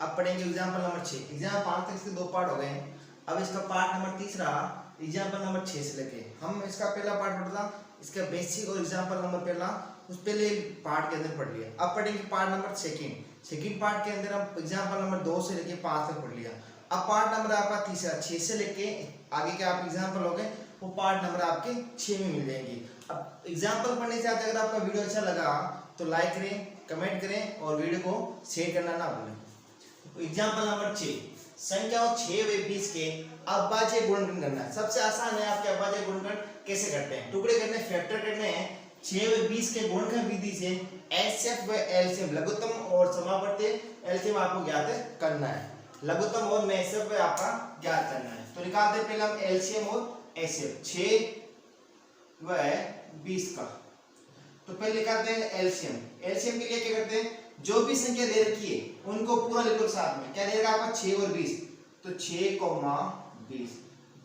अब पढ़ेंगे example number 6। Example 5 तक इसके 2 पार्ट हो गए हैं। अब इसका पार्ट नंबर 3 एग्जाम्पल नंबर 6 से लेके हम इसका पहला पार्ट पढ़ा, इसका बेसिक और एग्जाम्पल नंबर पहला उस पहले पार्ट के अंदर पढ़ लिया। अब पढ़ेंगे पार्ट नंबर सेकंड पार्ट के अंदर हम एग्जाम्पल नंबर 2 से लेके 5 तक पढ़ लिया। अब पार्ट नंबर आपका तीसरा 6 से लेके आगे के आप एग्जाम्पल हो गए वो पार्ट नंबर आपके 6 में मिल जाएंगे। अब एग्जाम्पल पढ़ने से अगर आपका वीडियो अच्छा लगा तो लाइक करें, कमेंट करें और वीडियो को शेयर करना ना भूलें। एग्जाम्पल नंबर 6, संख्याओं 6 व 20 के अभाज्य गुणनखंड करना है। सबसे आसान है आपके अभाज्य गुणनखंड कैसे करते हैं, टुकड़े करने, फैक्टर करने हैं। 6 व 20 के गुणनखंड विधि से एचसीएफ व एलसीएम लघुत्तम और समावर्ती एलसीएम आपको ज्ञात करना है। लघुत्तम और एचसीएफ आपका ज्ञात करना है। तो निकालते हैं पहले हम एलसीएम और एचसीएफ 6 व 20 का। तो पहले निकालते हैं एलसीएम। एलसीएम के लिए क्या करते हैं, जो भी संख्या दे रखी है उनको पूरा लिख लो साथ में। क्या देगा आपका 6 और 20, तो 6,20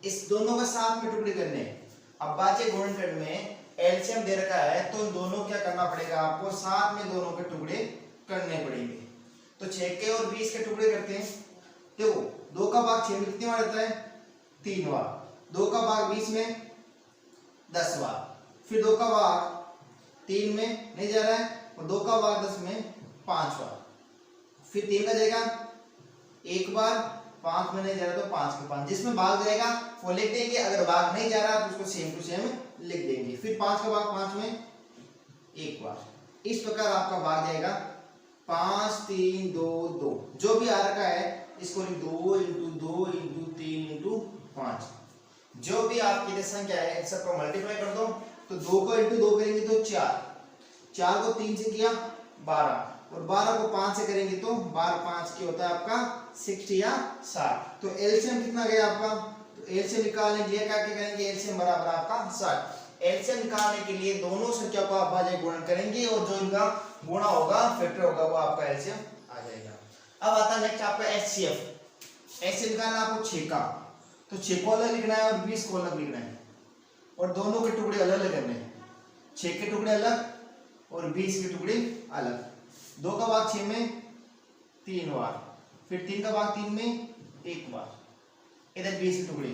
इस दोनों के साथ में टुकड़े करने हैं। अब अभाज्य गुणनखंड में एलसीएम दे रखा है तो इन दोनों क्या करना पड़ेगा आपको, साथ में दोनों के टुकड़े करने पड़ेंगे। तो 6 के और 20 के टुकड़े करते हैं। देखो 2 का भाग 6 में कितनी बार आता है, 3 बार। 2 का भाग 20 में 10 बार। फिर 2 का भाग 3 में नहीं जा रहा है और 2 का भाग 10 में 5 बार। फिर 3 का जाएगा 1 बार, 5 में नहीं जा रहा तो 5 के 5। जिसमें भाग जाएगा वो लिख देंगे, अगर भाग नहीं जा रहा तो उसको सेम टू सेम लिख देंगे। फिर 5 का भाग 5 में 1 बार। इस प्रकार आपका भाग जाएगा 5, 3, 2, 2। जो भी आ रखा है इसको लिख 2 × 2 × 3 × 5। जो भी आपकी संख्या है सबको मल्टीप्लाई कर दो। तो 2 को × 2 करेंगे तो 4, 4 को 3 से किया 12 और 12 को 5 से करेंगे तो 12 5 की होता है आपका 60 या 60। तो एलसीएम कितना गया आपका, तो एलसीएम निकालने के लिए क्या करेंगे, एलसीएम बराबर आपका 60। एलसीएम निकालने के लिए दोनों संख्या को आप अभाज्य गुणन करेंगे और जो इनका गुणा होगा फैक्टर होगा वो आपका एलसीएम आ जाएगा। अब आता है नेक्स्ट आपका एचसीएफ। एचसीएफ निकालना आपको 6 का, तो 6 को अलग लिखना है और 20 को अलग लिखना है और दोनों के टुकड़े अलग अलग करने हैं। 6 के टुकड़े अलग और 20 के टुकड़े अलग। 2 का भाग 6 में 3 बार, फिर 3 का भाग 3 में 1 बार। इधर 20 के टुकड़े,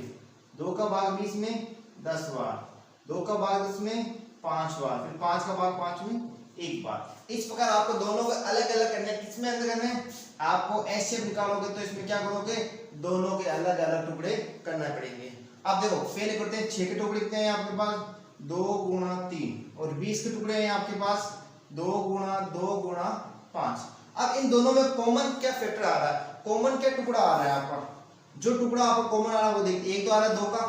2 का भाग 20 में 10 बार, 2 का भाग 10 में 5 बार, फिर 5 का भाग 5 में 1 बार। इस प्रकार आपको दोनों को अलग अलग करना है। किसमें अंदर करना है, आपको एचसीएफ निकालोगे तो इसमें क्या करोगे, दोनों के अलग अलग टुकड़े करना पड़ेंगे। अब देखो पहले करते हैं 6 के टुकड़े कितने हैं आपके पास, 2 × 3 और 20 के टुकड़े हैं आपके पास 2 × 2 × 5। अब इन दोनों में कॉमन क्या फैक्टर आ रहा है, कॉमन क्या टुकड़ा आ रहा है आपका, जो टुकड़ा आपका कॉमन आ रहा है वो देखिए। एक तो आ रहा है 2 का,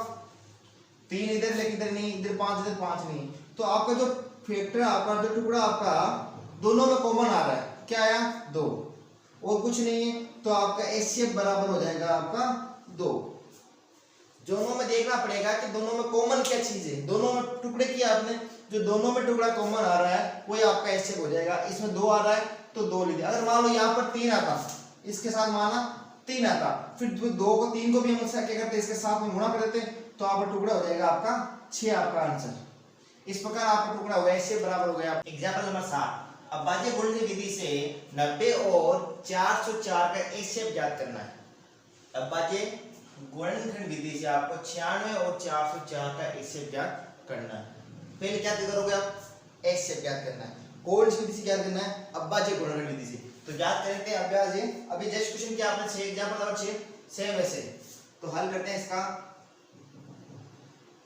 3 इधर लेकिन इधर नहीं, इधर 5 इधर 5 नहीं। तो आपका जो फैक्टर आपका जो टुकड़ा आपका दोनों में कॉमन आ रहा है क्या आया 2 और कुछ नहीं है, तो आपका एचसीएफ बराबर हो जाएगा आपका 2। दोनों में देखना पड़ेगा कि दोनों में कॉमन क्या चीज है। दोनों में टुकड़े किया आपने, जो दोनों में टुकड़ा कॉमन आ रहा है वही आपका एचसीएफ हो जाएगा। इसमें 2 आ रहा है तो 2 ले लिया। अगर मान लो यहाँ पर 3 आता, इसके साथ माना 3 आता, फिर 2 को 3 को भी हम क्या करते इसके साथ में गुणा कर देते तो आपका टुकड़ा हो जाएगा आपका 6, आपका आंसर। इस प्रकार आपका टुकड़ा वैसे बराबर हो गया। एग्जाम्पल नंबर 7, अभाज्य गुणनखंड विधि से 90 और 404 का एचसीएफ ज्ञात करना है। अभाज्य गुणनखंड विधि से आपको 96 और 404 का एचसीएफ ज्ञात करना है। पहले क्या करोगे आप, एचसीएफ ज्ञात करना है। कौन सी विधि से ज्ञात करना है, अभाज्य गुणनखंड विधि से। तो ज्ञात करते हैं अभाज्य, अभी जस्ट क्वेश्चन किया आपने 6 एग्जांपल नंबर 6 सेम वैसे। तो हल करते हैं इसका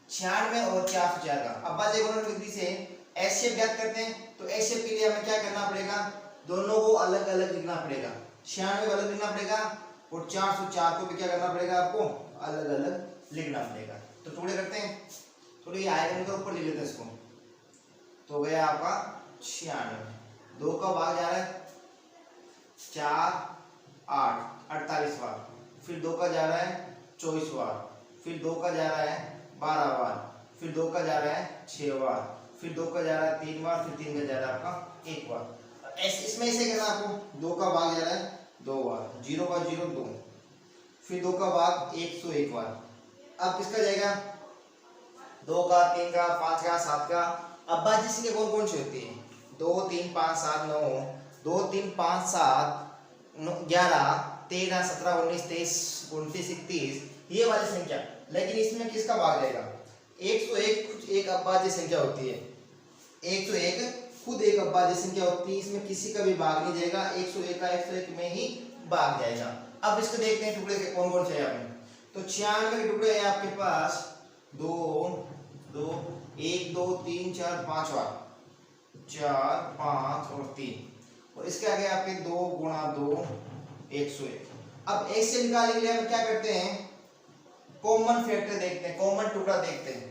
96 और 404 का अभाज्य गुणनखंड विधि से एचसीएफ ज्ञात करते हैं। तो एचसीएफ के लिए हमें क्या करना पड़ेगा, दोनों को अलग अलग लिखना पड़ेगा। 96 को अलग लिखना पड़ेगा और 404 को भी क्या करना पड़ेगा, आपको अलग अलग लिखना पड़ेगा। तो टुकड़े करते हैं, थोड़ी ये आएगा इनके ऊपर लिख लेते हैं इसको। तो गया आपका 96, 2 का भाग जा रहा है 4 8 48 बार, फिर 2 का जा रहा है 24 बार, फिर 2 का जा रहा है 12 बार, फिर 2 का जा रहा है 6 बार, फिर 2 का जा रहा है 3 बार, फिर 3 का जा रहा है आपका 1 बार। इसमें ऐसे करना आपको, 2 का भाग जा रहा है 2 बार, 0 का 0 2, फिर 2 का भाग 101 बार। अब किसका जाएगा, 2 का 3 का 5 का 7 का। अब बात जिसकी कौन कौन सी होती है, 2 3 5 7 9, 2 3 5 7 11 13, 17, 19, 23, 29, 31 ये वाली संख्या, लेकिन इसमें किसका भाग जाएगा? 101 खुद एक अभाज्य संख्या होती है, 101 खुद एक अभाज्य संख्या होती है, इसमें किसी का भी भाग नहीं जाएगा, 101 का 101 में ही भाग जाएगा। अब इसको देखते हैं टुकड़े के कौन कौन से हैं आपने। तो 96 के टुकड़े हैं आपके पास 2 2 1 2 3 4 5 बार, 4 5 और 3, और इसके आगे आपके 2 गुणा 2 101। अब एक से निकालने के लिए हम क्या करते हैं, कॉमन फैक्टर देखते हैं, कॉमन टुकड़ा देखते हैं।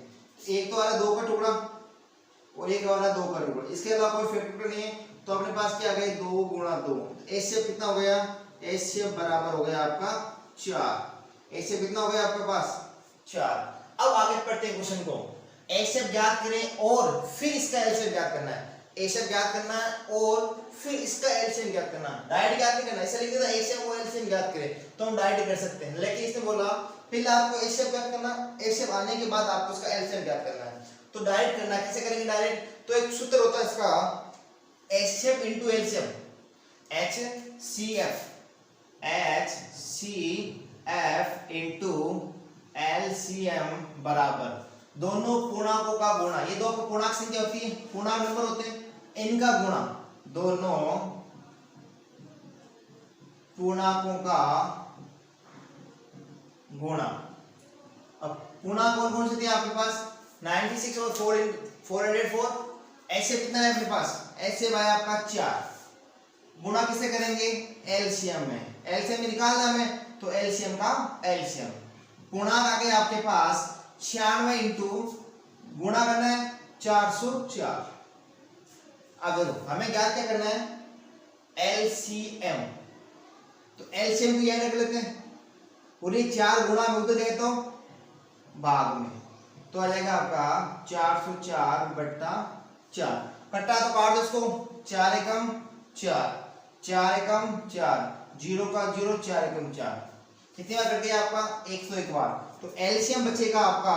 एक तो आ रहा 2 का टुकड़ा और एक आ रहा 2 का टुकड़ा, इसके अलावा कोई फैक्टर नहीं है, तो अपने पास क्या आ गया 2 गुणा 2, एचसीएफ कितना हो गया, एचसीएफ बराबर हो गया आपका 4, एचसीएफ कितना हो गया आपके पास 4। अब आगे पढ़ते हैं क्वेश्चन को, एचसीएफ ज्ञात करें और फिर इसका एलसीएम ज्ञात करना है, एचसीएफ ज्ञात करना है और फिर इसका एलसीएम ज्ञात करना है, डायरेक्ट ज्ञात नहीं करना। ऐसा लिख दिया एचसीएफ और एलसीएम ज्ञात करें तो हम डायरेक्ट कर सकते हैं, लेकिन इसने बोला पहले आपको एचसीएफ ज्ञात करना, एचसीएफ आने के बाद आपको उसका एलसीएम ज्ञात करना है। तो डायरेक्ट करना, कैसे करेंगे डायरेक्ट, तो एक सूत्र होता है इसका HCF into LCM, HCF into LCM बराबर दोनों पूर्णांकों का गुणा, ये दो पूर्णांक संख्या होती है, पूर्णांक नंबर होते हैं, इनका गुणा, दोनों पूर्णांकों का गुणा। अब पूर्णांक कौन कौन से थे आपके पास, 96 और 404, ऐसे कितना है अपने पास, ऐसे भाई आपका 4, गुणा किससे करेंगे, एलसीएम में, एलसीएम में निकालना हमें, तो एलसीएम का एलसीएम, पूर्णांक आ गए आपके पास 96 इंटू गुणा करना है 404। अब देखो हमें ज्ञात क्या करना है, एलसीएम, तो एलसीएम को यहां रख लेते हैं, पूरी 4 गुणा में उतर गए तो भाग में, तो आ जाएगा आपका 404 बट्टा 4, कट्टा तो काट दो इसको, 4 एकम 4, 4 एकम 4, 0 का 0, 4 एकम 4, कितनी बार कट गया आपका 101 बार। तो एलसीएम बचेगा आपका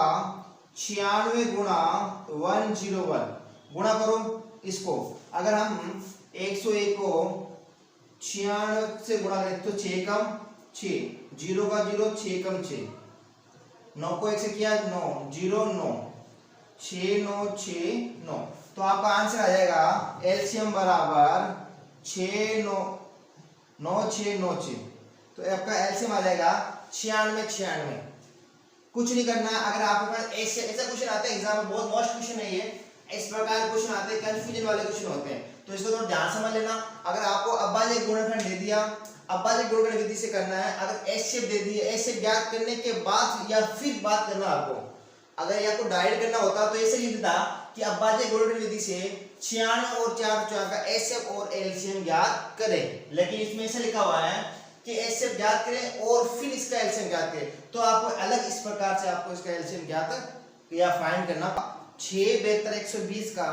96 गुणा 101, गुणा करो इसको, अगर हम 101 को 96 से गुणा करें तो 6 कम 6, 0 का 0, 6 कम 6, 9 को 1 से किया 9, 0 9, 6 9 6 9, तो आपका आंसर आ जाएगा एलसीएम बराबर 6 9 9 6 9 6, तो आपका एलसीएम आ जाएगा 96 96। कुछ नहीं करना है, अगर आपके पास ऐसे ऐसा क्वेश्चन आता है एग्जाम में, बहुत मोस्ट क्वेश्चन है ये, इस प्रकार क्वेश्चन आते हैं, कंफ्यूजन वाले क्वेश्चन होते हैं, तो इसको थोड़ा ध्यान समझ लेना। अगर आपको अभाज्य गुणनखंड दे दिया, अभाज्य गुणनखंड विधि से करना है, अगर एचसीएफ दे दी है, एचसीएफ ज्ञात करने के बाद या फिर बात करना आपको, अगर ये आपको डायरेक्ट करना होता तो ऐसे लिख देता कि अभाज्य गुणनखंड विधि से 96 और 4 का एचसीएफ और एलसीएम ज्ञात करें, लेकिन इसमें ऐसे लिखा हुआ है कि एचसीएफ ज्ञात करें और फिर इसका एलसीएम ज्ञात करें, तो आपको अलग इस प्रकार से आपको इसका एलसीएम ज्ञात या फाइंड करना। 6 बेहतर 120 का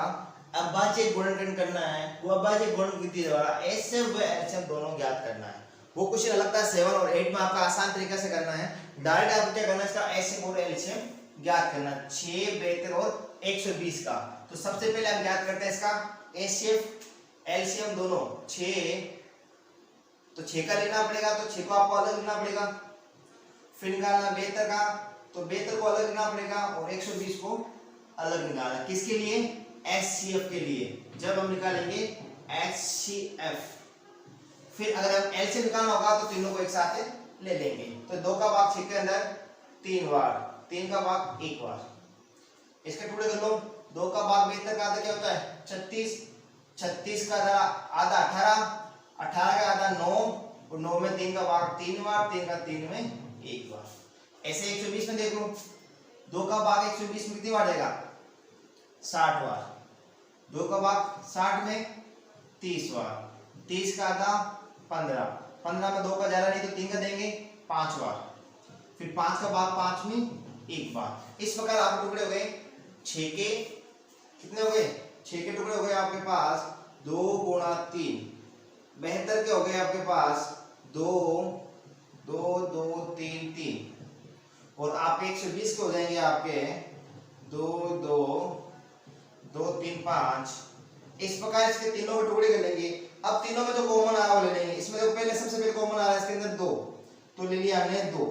अभाज्य गुणनखंड करना है, वो अभाज्य गुणनखंड विधि द्वारा एचसीएफ व एलसीएम दोनों ज्ञात करना है। वो क्वेश्चन अलग था 7 और 8 में, आपका आसान तरीके से करना है, डायरेक्ट आपको क्या करना है, इसका एचसीएफ और एलसीएम ज्ञात करना, 6 बेहतर और 120 का। तो सबसे पहले हम ज्ञात करते हैं इसका एचसीएफ एलसीएम दोनों, 6 तो 6 का लेना पड़ेगा, तो 6 को आपको अलग लेना पड़ेगा, फिर निकालना 72 का, तो 72 को अलग लेना पड़ेगा और 120 को अलग निकालना, किसके लिए, एचसीएफ के लिए। जब हम निकालेंगे एचसीएफ, फिर अगर हम एलसीएम निकालना होगा तो तीनों को एक साथ ले लेंगे, तो 2 का भाग 6 के अंदर 3 बार, 3 का भाग 1 बार, इसके टुकड़े कर लो, 2 का भाग 72 का आधा क्या होता है 36, 36 का आधा 18, 18 का आधा 9, और 9 में 3 का भाग 3 बार, 3 का 3 में 1 बार। ऐसे 120 में देख लो, 2 का भाग 120 में कितनी बार देगा 60 बार, 2 का भाग 60 में 30 बार, 30 का आधा 15, 15 में 2 का ज्यादा नहीं तो 3 का देंगे 5 बार, फिर 5 का भाग 5 में 1 बार। इस प्रकार आपके टुकड़े हो गए 6 के, कितने हो गए 6 के टुकड़े हो गए आपके पास 2 गुणा 3, 72 के हो गए आपके पास 2 2 2 3 3, और आपके 120 के हो जाएंगे आपके 2 2 2 3 5 इस प्रकार इसके तीनों के टुकड़े कर लेंगे। अब तीनों में जो कॉमन आ रहा है वो ले लेंगे। इसमें देखो पहले सबसे पहले कॉमन आ रहा है इसके अंदर 2, तो ले लिया हमने 2।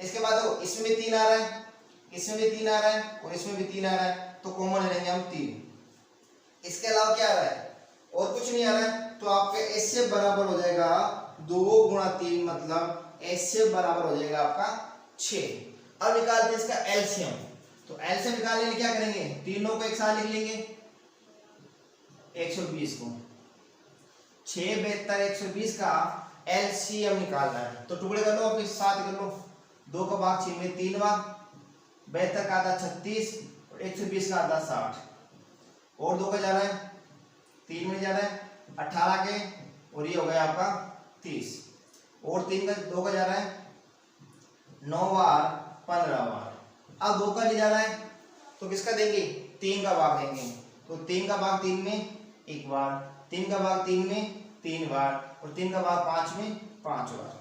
इसके बाद देखो इसमें भी 3 आ रहा है, इसमें भी 3 आ रहा है और इसमें भी 3 आ रहा है, तो कॉमन ले लेंगे हम 3। इसके अलावा क्या आ रहा है और कुछ नहीं आ रहा है, तो आपका एचसीएफ बराबर हो जाएगा 2 गुणा 3, मतलब एचसीएफ बराबर हो जाएगा आपका 6। अब निकालते हैं इसका एलसीएम। तो एलसीएम निकालने के लिए क्या करेंगे, तीनों को एक साथ लिख लेंगे 120 को, 6 72 120 का एलसीएम निकालना है। तो टुकड़े कर लो, आप इस साथ कर लो, 2 का भाग 6 में 3 भाग, 72 का आधा 36 और 120 का आधा 60, और 2 का जा रहा है 3 में जा रहा है 18 के, और ये हो गया आपका 30, और 3 का 2 का जा रहा है 9 बार 15 बार। अब 2 का ले जा रहा है तो किसका देंगे, 3 का भाग देंगे, तो 3 का भाग 3 में 1 बार, 3 का भाग 3 में 3 बार, और 3 का भाग 5 में 5 बार,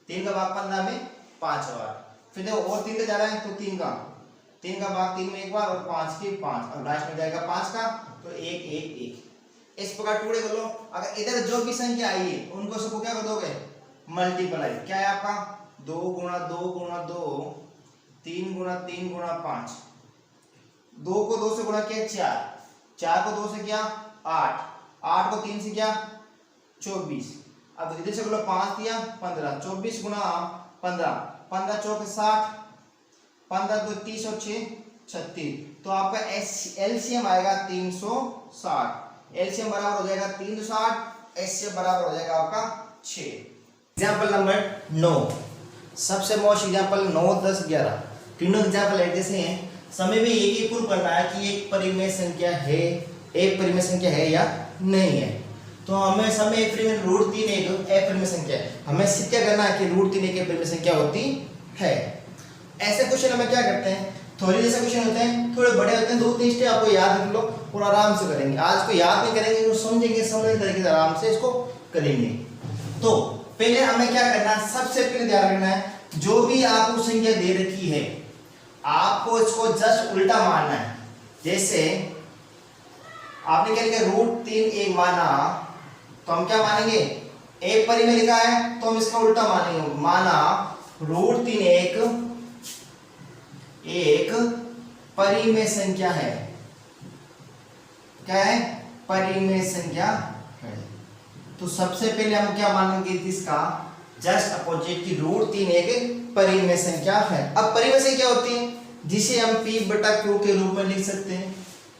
3 का भाग 15 में 5 बार। फिर देखो और 3 का जा रहा है तो 3 का भाग 3 में 1 बार और 5 के 5, और लास्ट में जाएगा 5 का, तो 1 1 1। इस प्रकार टुकड़े कर लो। अगर इधर जो भी संख्या आई है उनको सबको क्या कर दोगे, मल्टीप्लाई। क्या है आपका 2 गुणा 2 गुणा 2, 3 गुणा 3 गुणा 5, 2 को 2 से गुणा किया 4, 4 को 2 से किया 8, 8 को 3 से किया 24। अब इधर से बोलो 5 दिया 15, 24 गुणा 15, 15 चौक 60, 15 2 30 और 6 36। तो आपका एलसीएम आएगा 360। एलसीएम बराबर हो जाएगा 360, एचसीएफ बराबर हो जाएगा आपका 6। एग्जाम्पल नंबर 9, सबसे मोस्ट एग्जाम्पल 9 10 11 तीनों एग्जाम्पल ऐसे हैं। समय में ये प्रूव करना है कि एक परिमेय संख्या है, एक परिमेय संख्या है या नहीं है। तो हमें समय एक परिमेय रूट 3 एक परिमेय संख्या है, हमें सिद्ध क्या करना है कि रूट 3 एक परिमेय संख्या होती है। ऐसे क्वेश्चन हमें क्या करते हैं, थोड़े जैसे क्वेश्चन होते हैं, थोड़े बड़े होते हैं, 2-3 स्टेप आपको याद रख लो और आराम से करेंगे। आज को याद नहीं करेंगे तो समझेंगे, समझने तरीके से आराम से इसको करेंगे। तो पहले हमें क्या करना है, सबसे पहले ध्यान रखना है जो भी आपको संख्या दे रखी है आपको इसको जस्ट उल्टा मानना है। जैसे आपने क्या लिखा रूट 3 एक माना, तो हम क्या मानेंगे, एक परिमेय लिखा है तो हम इसका उल्टा मानेंगे। माना रूट 3 एक परिमेय संख्या है। क्या है, परिमेय संख्या है। तो सबसे पहले हम क्या मानेंगे, इसका जस्ट अपोजिट की रूट 3 एक परिमेय संख्या है। अब परिमेय संख्या क्या होती है, जिसे हम P बटा Q के रूप में लिख सकते हैं।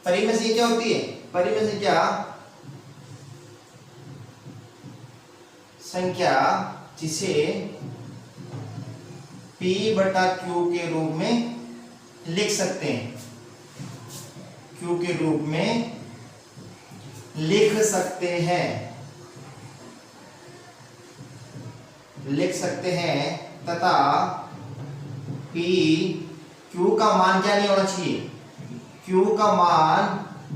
परिमेय संख्या क्या होती है, परिमेय संख्या जिसे P बटा Q के रूप में लिख सकते हैं, Q के रूप में लिख सकते हैं तथा P Q का मान क्या नहीं होना चाहिए, Q का मान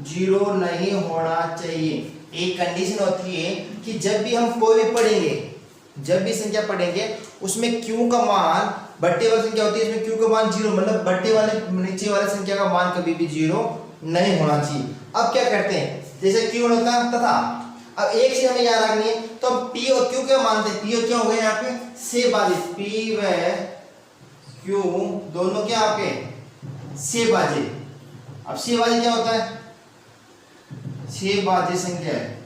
0 नहीं होना चाहिए। एक कंडीशन होती है कि जब भी हम कोई भी पढ़ेंगे, जब भी संख्या पढ़ेंगे उसमें Q का मान, बट्टे वाली संख्या होती है इसमें Q का मान 0, मतलब बट्टे वाले नीचे वाले संख्या का मान कभी भी 0 नहीं होना चाहिए। अब क्या करते हैं, जैसे Q होता है तथा, अब एक चीज हमें याद रखनी है, तो P और Q क्या मानते हैं, P और क्या हो गए यहाँ पे से बाजित, P व Q दोनों क्या आपके से बाजे। अब से बाजे क्या होता है, से बाजे संख्या है,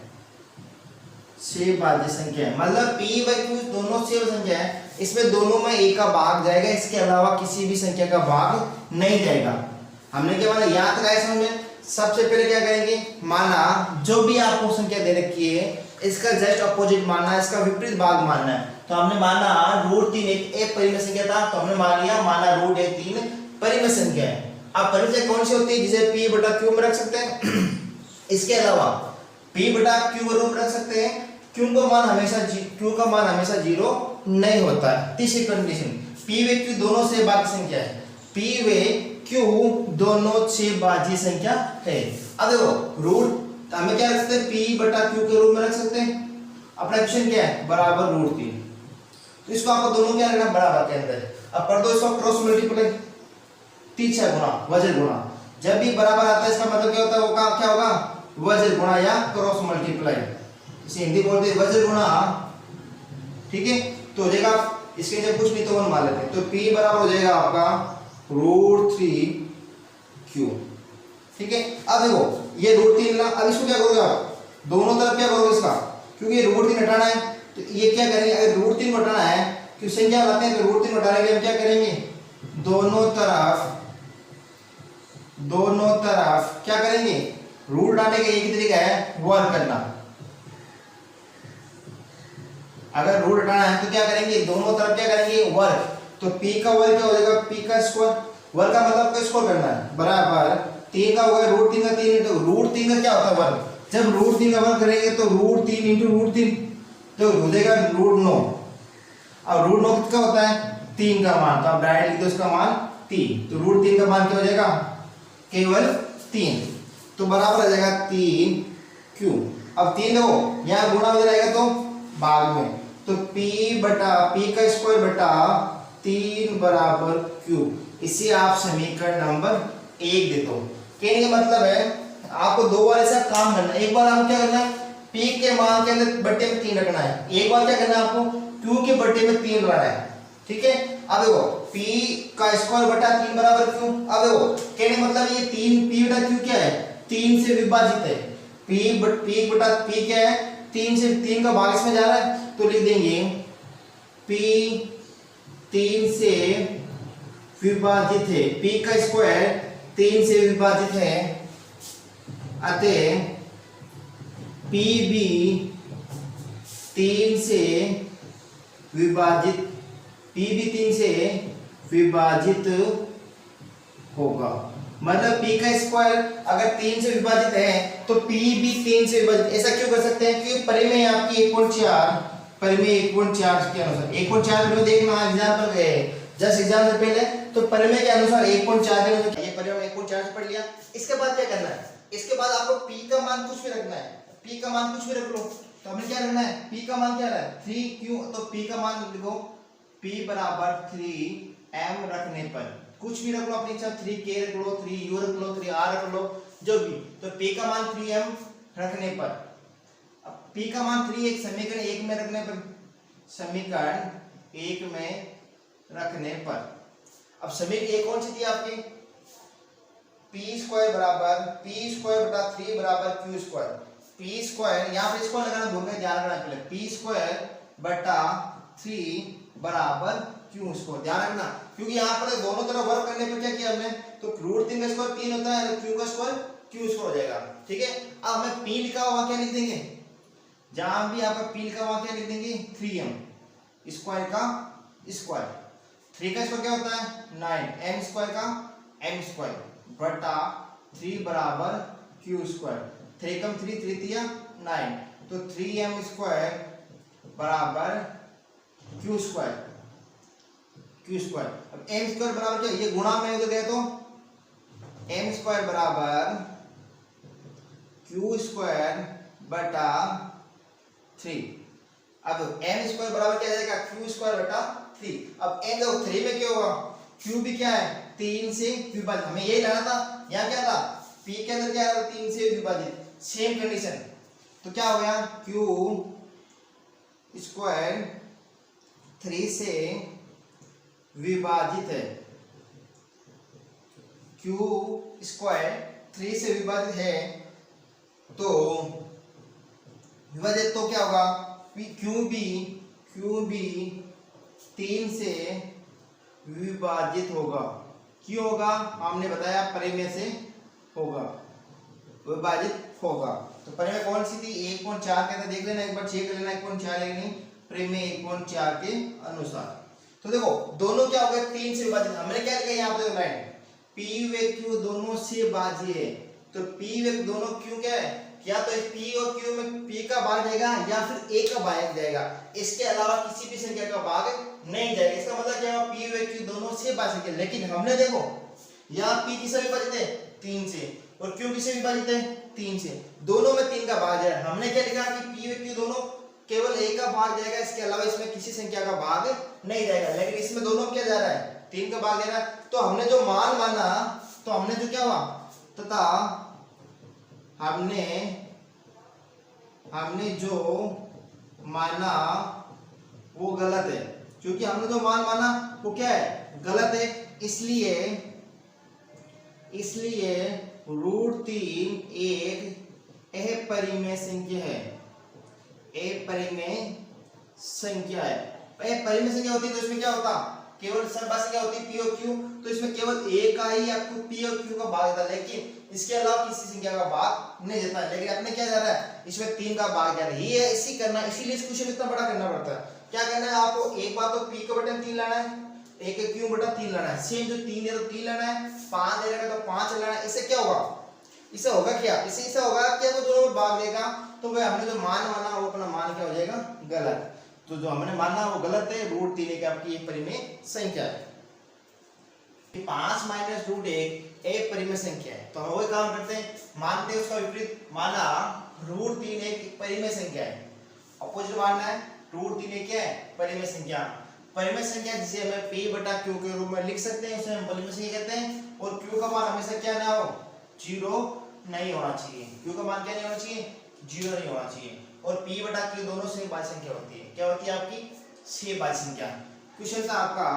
से बाजे संख्या है, मतलब P व Q दोनों से संख्या है, इसमें दोनों में एक का भाग जाएगा, इसके अलावा किसी भी संख्या का भाग नहीं जाएगा। हमने क्या माना, याद रखा है समझ में। सबसे पहले क्या करेंगे, माना जो भी आपको संख्या दे रखी है इसका जस्ट अपोजिट मानना है, इसका विपरीत भाग मानना है। तो हमने माना रूट 3 एक परिमेय संख्या था, तो हमने मान लिया माना रूट 3 परिमेय संख्या है। अब परिमेय संख्या कौन सी होती है, जिसे P बटा Q में रख सकते हैं इसके अलावा P बटा Q के रूप में रख सकते हैं। Q का मान हमेशा 0 नहीं होता है। तीसरी कंडीशन, P व Q दोनों से बाकी संख्या है, P व Q दोनों से बाजी संख्या है। अब देखो रूट हमें क्या रख सकते हैं, P बटा Q के रूप में रख सकते हैं। अपना क्वेश्चन क्या है, बराबर रूट 3, तो इसको आपको दोनों क्या रखना, बराबर के अंदर। अब कर दो इसको क्रॉस मल्टीप्लाई, 3 6 गुना वजन गुना, जब भी बराबर आता है इसका मतलब क्या होता है, वो क्या होगा वज्र गुणा या क्रॉस मल्टीप्लाई, इसे हिंदी बोलते हैं वज्र गुणा, ठीक है। तो हो जाएगा इसके जब कुछ नहीं तो 1 मान लेते हैं, तो P बराबर हो जाएगा आपका √3Q, ठीक है। अब देखो ये √3 ना, अब इसको क्या करोगे आप, दोनों तरफ क्या करोगे इसका, क्योंकि ये √3 हटाना है तो ये क्या करेंगे, अगर √3 हटाना है क्योंकि संख्या लाते हैं तो √3 हटाने के लिए हम क्या करेंगे, दोनों तरफ क्या करेंगे, रूट डालने का एक ही तरीका है वर्ग करना। अगर रूट हटाना है तो क्या करेंगे, दोनों तरफ क्या करेंगे वर्ग, तो P का वर्ग क्या हो जाएगा, P का स्क्वायर, वर्ग का मतलब को स्क्वायर करना है, बराबर 3 का होगा √3 का 3 तो √3 का क्या होता है वर्ग, जब √3 का वर्ग करेंगे तो √3 × √3 तो हो जाएगा √9, अब √9 कितना होता है 3 का मान, तो आप डायरेक्ट लिख दो इसका मान 3, तो √3 का मान क्या हो जाएगा केवल 3, तो बराबर आ जाएगा 3Q। अब 3 देखो यहाँ गुणा हो जाएगा तो भाग में, तो P का स्क्वायर बटा 3 बराबर Q, इसे आप समीकरण नंबर 1 देते हो। कहने का मतलब है आपको दो बार ऐसा काम करना है, एक बार आपको क्या करना है P के मान के अंदर बट्टे में 3 रखना है, एक बार क्या करना है आपको Q के बट्टे में 3 रखना है, ठीक है। अब देखो P का स्क्वायर बटा 3 बराबर Q, अब देखो कहने का मतलब ये 3 P बटा Q क्या है, 3 से विभाजित है, P बटा P क्या है 3 से, 3 का भाग इसमें जा रहा है तो लिख देंगे P 3 से विभाजित है, P का स्क्वायर 3 से विभाजित है, अतः P भी 3 से विभाजित, P भी 3 से विभाजित होगा। मतलब P का स्क्वायर अगर 3 से विभाजित है तो P भी 3 से विभाजित, ऐसा क्यों कर सकते हैं, क्योंकि परिमेय आपकी 1.4, परिमेय 1.4 के अनुसार 1.4 में देखना एग्जांपल है जस्ट एग्जाम से पहले, तो परिमेय के अनुसार 1.4 के अनुसार ये परिमेय 1.4 से पढ़ लिया। इसके बाद क्या करना है, इसके बाद आपको P का मान कुछ भी रखना है, P का मान कुछ भी रख लो, तो हमें क्या रखना है, P का मान क्या है 3Q, तो P का मान लिखो P बराबर 3M रखने पर कुछ भी रख लो अपनी इच्छा, 3K रख लो, 3U रख लो, 3R रख लो, जो भी, तो P का मान 3M रखने पर, अब P का मान 3 एक समीकरण 1 में रखने पर, समीकरण 1 में रखने पर, अब समीकरण 1 कौन सी थी आपकी, P स्क्वायर बराबर P स्क्वायर बटा 3 बराबर Q स्क्वायर, P स्क्वायर यहाँ पे स्क्वायर लगाना भूल गए, ध्यान रखना पहले, P स्क्वायर बटा 3 बराबर Q स्क्वायर, ध्यान रखना, क्योंकि यहाँ पर दोनों तरफ वर्ग करने पर क्या किया हमने, तो √3 का स्क्वायर 3 होता है, Q का स्क्वायर Q स्क्वायर हो जाएगा, ठीक है। अब हमें P लिखा हुआ क्या लिख देंगे, जहां भी आपका P लिखा हुआ क्या लिख देंगे 3M स्क्वायर का स्क्वायर, 3 का स्क्वायर क्या होता है 9, M स्क्वायर का M स्क्वायर बटा 3 बराबर Q स्क्वायर, 3 कम 3 3 3 9, तो 3M स्क्वायर बराबर Q स्क्वायर, Q स्क्वायर, अब M स्क्वायर बराबर क्या, ये गुणा में उधर गए तो M स्क्वायर बराबर Q स्क्वायर बटा 3, अब M स्क्वायर बराबर क्या जाएगा Q स्क्वायर बटा 3, अब M देखो 3 में क्या होगा, Q भी क्या है 3 से विभाजित, हमें यही लाना था, यहाँ क्या था P के अंदर क्या है 3 से विभाजित, सेम कंडीशन, तो क्या हो गया Q स्क्वायर 3 से विभाजित है, Q स्क्वायर 3 से विभाजित है, तो विभाजित तो क्या होगा Q भी 3 से विभाजित होगा, क्यों होगा हमने बताया परिमेय से होगा, विभाजित होगा, तो परिमेय कौन सी थी 1.4 के अंदर देख लेना, एक बार चेक कर लेना 1.4 है कि नहीं, परिमेय 1.4 के अनुसार, तो देखो दोनों क्या हो गए 3 से विभाजित, हमने क्या लिखा यहाँ पे लाइन P व Q दोनों से भाज्य है, तो P व दोनों Q क्या है, या तो P और Q में P का भाग जाएगा या फिर A का भाग जाएगा, इसके अलावा किसी भी संख्या का भाग नहीं जाएगा, इसका मतलब क्या है P व Q दोनों से भाज्य है, लेकिन हमने देखो यहाँ P किससे विभाजित है 3 से और Q किससे विभाजित है 3 से, दोनों में 3 का भाग है, हमने क्या लिखा कि P व Q दोनों केवल A का भाग जाएगा, इसके अलावा इसमें किसी संख्या का भाग नहीं जाएगा, लेकिन इसमें दोनों क्या जा रहा है 3 का भाग दे रहा है, तो हमने जो मान माना, तो हमने जो क्या हुआ तथा हमने हमने जो माना वो गलत है, क्योंकि हमने जो मान माना वो क्या है, गलत है। इसलिए इसलिए √3 एक अपरिमेय संख्या है, अपरिमेय संख्या है। परिमेय संख्या होती है तो इसमें क्या होता, केवल संख्या संख्या होती है पी और क्यू, तो इसमें केवल ए का ही आपको पी और क्यू का भाग देता है, लेकिन इसके अलावा किसी संख्या का भाग नहीं देता है। लेकिन अपने क्या जा रहा है, इसमें 3 का भाग जा रहा है, ये इसी करना, इसीलिए इस क्वेश्चन इतना बड़ा करना पड़ता है। क्या करना है आपको, एक बार तो पी का बटन 3 लाना है, एक क्यू बटा 3 लाना है, सेम जो 3 दे तो 3 लाना है, 5 दे रहा है तो 5 लाना है। इससे क्या होगा, इससे होगा क्या, इससे होगा कि वो दोनों भाग देगा, तो वह हमने जो मान माना वो अपना मान क्या हो जाएगा, गलत। तो जो हमने माना वो गलत है, √3 एक आपकी एक परिमेय संख्या है। 5 माइनस √1 एक परिमेय संख्या है, तो हम वही काम करते हैं, मानते हैं उसका विपरीत, माना √3 एक परिमेय संख्या है, अपोजिट मानना है, √3 एक क्या है, परिमेय संख्या। परिमेय संख्या जिसे हमें p बटा q के रूप में लिख सकते हैं, उसे हम परिमेय संख्या कहते हैं। और q का मान हमेशा क्या ना हो, 0 नहीं होना चाहिए, q का मान क्या नहीं होना चाहिए, 0 नहीं होना चाहिए। और p बटा q दोनों से भाज्य संख्या होती है, क्या होती है आपकी, से भाज्य संख्या। क्वेश्चन था आपका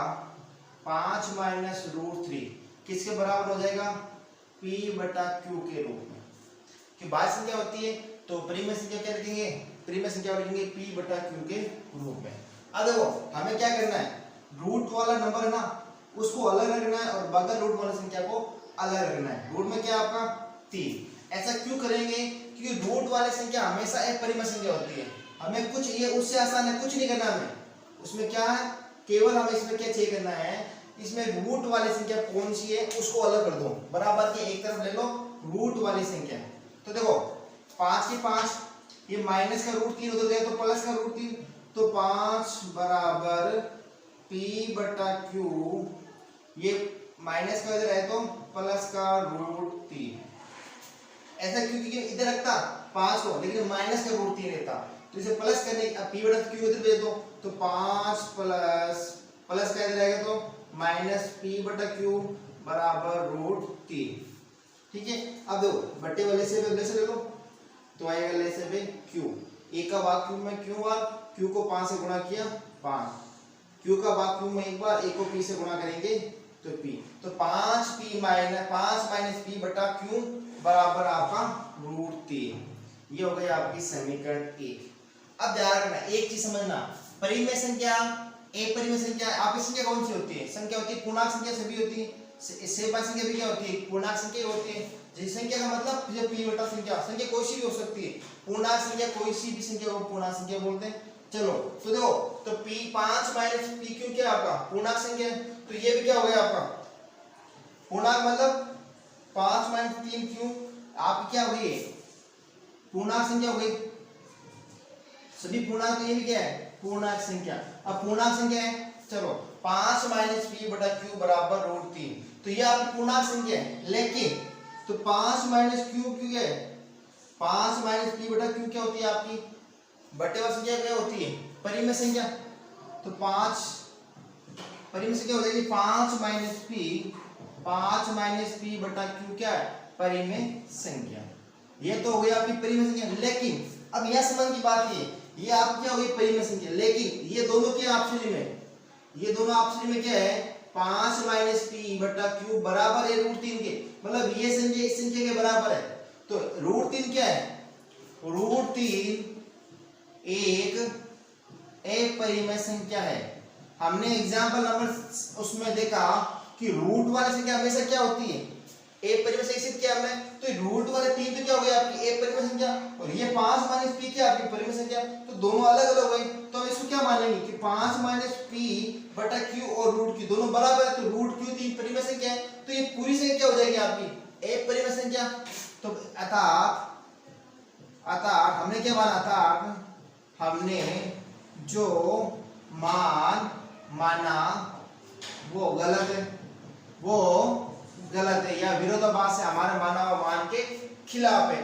5 माइनस √3 किसके बराबर हो जाएगा, p बटा q के रूप में, कि भाज्य संख्या होती है तो परिमेय संख्या क्या लिखेंगे, परिमेय संख्या लिखेंगे p बटा q के रूप में। अब देखो हमें क्या करना है, रूट वाला नंबर है ना उसको अलग रखना है और बगल रूट वाली संख्या को अलग रखना है। रूट में क्या आपका 3, ऐसा क्यों करेंगे, क्योंकि रूट वाली संख्या हमेशा एक परिमेय संख्या होती है, हमें कुछ ये उससे आसान है, कुछ नहीं करना हमें उसमें, क्या है केवल हमें इसमें क्या चेक करना है, इसमें रूट वाली संख्या कौन सी है उसको अलग कर दो, बराबर के एक तरफ ले लो रूट वाली संख्या। तो देखो 5 की 5, ये माइनस का √3 हो जाएगा तो प्लस का √3, तो 5 बराबर p बटा q, ये माइनस का इधर है तो प्लस का √3। ऐसा क्यों, क्योंकि इधर रखता 5 को लेकिन माइनस का √3 रहता, तो इसे प्लस करने p बटा q इधर भेज दो, तो 5 प्लस का इधर आएगा तो माइनस p बटा q बराबर √3। ठीक है, अब देखो बट्टे वाले से ले लो, तो आएगा ले से पे q, एक का भाग q में q बार, q को 5 से गुणा किया 5, q का भाग q में एक बार, एक को p से गुणा करेंगे तो p, तो 5 माइनस p बटा q बराबर आपका √3। ये हो गई आपकी समीकरण 1। अब ध्यान रखना एक चीज समझना, परिमेय संख्या एक परिमेय संख्या, आपकी संख्या कौन सी होती है, संख्या होती है पूर्णांक संख्या सभी होती है, सेवा संख्या भी क्या होती है, पूर्णांक संख्या होती है। जिस संख्या का मतलब जो p बटा संख्या, संख्या कोई सी भी हो सकती है, पूर्णांक संख्या कोई सी भी संख्या को पूर्णांक संख्या बोलते हैं। चलो तो देखो, तो p 5 माइनस p क्यों क्या आपका पूर्णांक संख्या है, तो ये भी क्या हो गया आपका पूर्णांक, मतलब 5 माइनस 3 क्यों आप क्या हो गई पूर्णांक संख्या हो गई, सभी पूर्णांक, तो ये भी क्या है पूर्णांक संख्या। अब पूर्णांक संख्या है, चलो 5 माइनस p बटा q बराबर √3, तो ये आपकी पूर्णांक संख्या है, लेकिन तो 5 माइनस q क्यों क्या है, 5 माइनस p बटा q क्या होती है आपकी बटे वाली संख्या, क्या होती है परिमेय संख्या, तो 5 परिमेय संख्या हो जाएगी 5 माइनस p बटा q क्या है परिमेय संख्या। ये तो हो गई आपकी परिमेय संख्या, लेकिन अब यह समझ की बात ये आप क्या हो गई परिमेय संख्या, लेकिन ये दोनों क्या आपसी में, ये दोनों आपसी में क्या है 5 माइनस p बटा q बराबर है √3 के, मतलब ये संख्या इस संख्या के बराबर है, तो √3 क्या है, √3 एक अपरिमेय संख्या है। हमने एग्जांपल नंबर उसमें देखा कि रूट वाली संख्या हमेशा क्या होती है एक परिमेय संख्या, सिद्ध किया हमने, तो रूट वाले 3 तो क्या हो गई आपकी एक परिमेय संख्या, और ये 5 माइनस p क्या आपकी परिमेय संख्या, तो दोनों अलग अलग हो गए, तो हम इसको क्या मानेंगे कि 5 माइनस p बटा q और रूट q दोनों बराबर है, तो रूट q 3 परिमेय संख्या है, तो ये पूरी संख्या क्या हो जाएगी आपकी एक परिमेय संख्या। तो अर्थात हमने क्या माना था, हमने जो मान माना वो गलत है, वो गलत है, या विरोधाभास है, हमारे माना हुआ मान के खिलाफ है।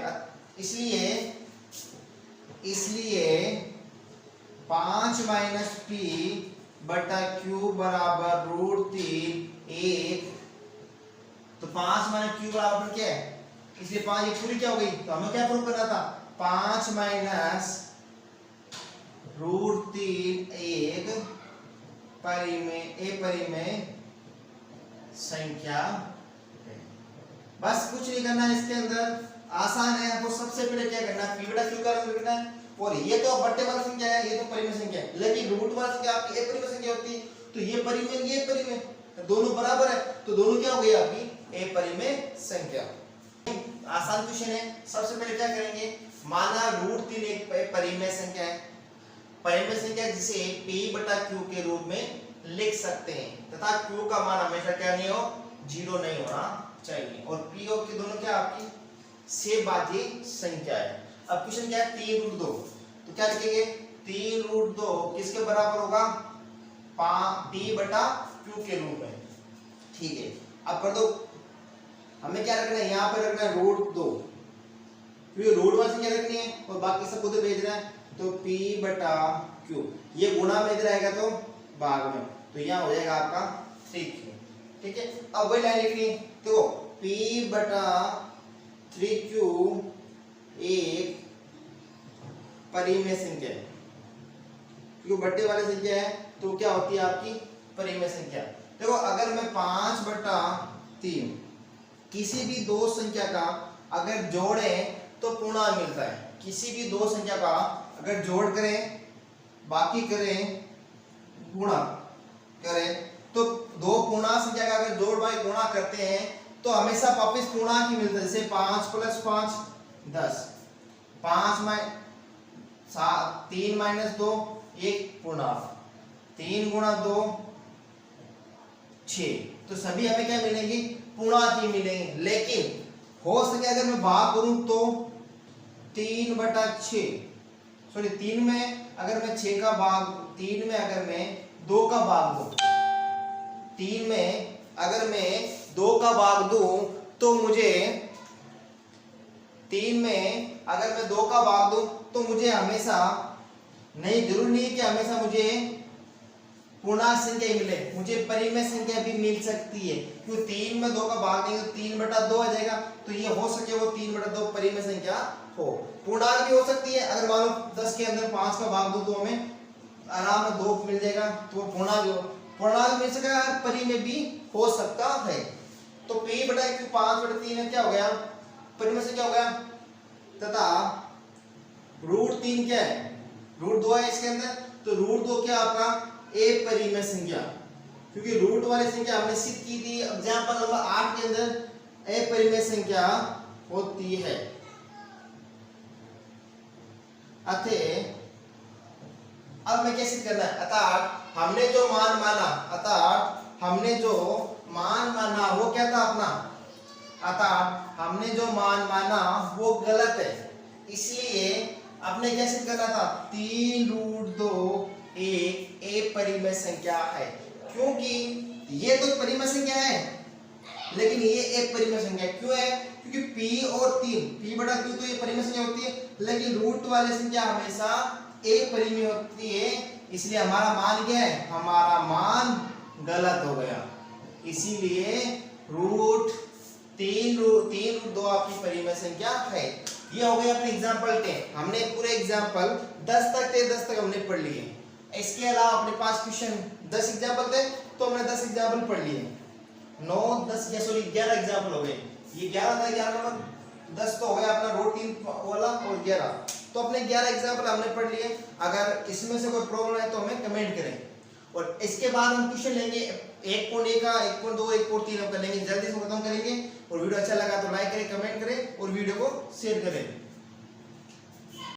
इसलिए 5 माइनस p बटा q बराबर √3 1, तो 5 माइनस q बराबर क्या है इसलिए 5 ये पूरी क्या हो गई, तो हमें क्या प्रूव करना था, 5 माइनस रूट 3 एक परिमेय संख्या है। बस कुछ नहीं करना है इसके अंदर, आसान है। आपको सबसे पहले क्या करना है, पी बटा क्यू का रंग लिखना है। और ये तो बट्टे वाली संख्या है, ये तो परिमेय संख्या है, लेकिन रूट वाली संख्या आपकी ए परिमेय संख्या होती है, तो ये परिमेय दोनों बराबर है, तो दोनों क्या हो गई आपकी ए परिमेय संख्या। आसान क्वेश्चन है। सबसे पहले क्या करेंगे, माना रूट 3 एक परिमेय संख्या है, परिमेय संख्या जिसे p बटा q के रूप में लिख सकते हैं तथा q का मान हमेशा क्या नहीं हो, 0 नहीं होना चाहिए, और p और q दोनों क्या आपकी सेबाजी संख्या है। अब क्वेश्चन क्या है, 3 रूट 2, तो क्या लिखेंगे, 3 रूट 2 किसके बराबर होगा, p बटा q के रूप में। ठीक है, अब कर दो, हमें क्या रखना है, यहाँ पे रखना है रूट 2, क्योंकि रूट वाली संख्या रखनी है और बाकी सब उधर भेज रहा है, तो p बटा q, ये गुणा में इधर आएगा तो भाग में, तो यहाँ हो जाएगा आपका 3q। ठीक है, अब वही लाइन लिखनी है, तो p बटा 3q एक परिमेय संख्या है, क्योंकि बट्टे वाली संख्या है तो क्या होती है आपकी परिमेय संख्या। देखो अगर मैं 5 बटा 3 किसी भी दो संख्या का अगर जोड़े तो पूर्णांक मिलता है, किसी भी दो संख्या का अगर जोड़ करें बाकी करें गुणा करें, तो दो पूर्णांक संख्या का अगर जोड़ बाकी गुणा करते हैं तो हमेशा वापस पूर्णांक ही मिलता है। जैसे 5 + 5 10, 3 - 2 एक पूर्णांक, 3 × 2 6, तो सभी हमें क्या मिलेंगे, पूर्णांक ही मिलेंगे। लेकिन हो सके अगर मैं भाग करूं तो 3 बटा 6, सॉरी 3 में अगर मैं 6 का भाग, 3 में अगर मैं 2 का भाग दूं, 3 में अगर मैं 2 का भाग दूं तो मुझे 3 में अगर मैं 2 का भाग दूं तो मुझे हमेशा नहीं, जरूरी नहीं कि हमेशा मुझे पूर्णांक संख्या ही मिले, मुझे परिमेय संख्या भी मिल सकती है, क्योंकि 3 में 2 का भाग देंगे तो 3 बटा 2 आ जाएगा, तो ये हो सके वो 3 बटा 2 परिमेय संख्या हो। पूर्णांक भी हो सकती है, अगर मान लो 10 के अंदर 5 का भाग दो तो हमें आराम में 2 मिल जाएगा, तो पूर्णांक मिल सकेगा, परिमेय भी हो सकता है। तो p बटा q 5 बटा 3 है, क्या हो गया, परिमेय संख्या हो गया, तथा रूट 3 क्या है, रूट 2 है इसके अंदर, तो रूट 2 क्या आपका ए परिमेय संख्या, क्योंकि रूट वाली संख्या हमने सिद्ध की थी एग्जांपल नंबर 8 के अंदर ए परिमेय संख्या होती है। अतः अब मैं कैसे करना है, अर्थात हमने जो मान माना वो क्या था अपना, अर्थात हमने जो मान माना वो गलत है, इसलिए आपने कैसे करना था, 3 रूट 2 एक ए परिमेय संख्या है, क्योंकि ये तो परिमेय संख्या है लेकिन ये एक परिमेय संख्या क्यों है, क्योंकि p और 3 p बटा q तो ये परिमेय संख्या होती है, लेकिन रूट वाली संख्या हमेशा ए परिमेय होती है, इसलिए हमारा मान क्या है, हमारा मान गलत हो गया, इसीलिए रूट 3 2 आपकी परिमेय संख्या है। ये हो गया अपने एग्जांपल 10, हमने पूरे एग्जांपल 10 तक हमने पढ़ लिए। इसके अलावा अपने पास क्वेश्चन 10 एग्जांपल थे तो हमने 10 एग्जांपल पढ़ लिए, 9 10 या सॉरी 11 एग्जांपल हो गए, ये 11 था, 11 नंबर 10 तो हो गया अपना रूट 3 वाला और 11, तो अपने 11 एग्जांपल हमने पढ़ लिए। अगर इसमें से कोई प्रॉब्लम है तो हमें कमेंट करें, और इसके बाद हम क्वेश्चन लेंगे 1.1 का 1.2 1.3 हम कर लेंगे, जल्दी से खत्म करेंगे। और वीडियो अच्छा लगा तो लाइक करें, कमेंट करें और वीडियो को शेयर करें।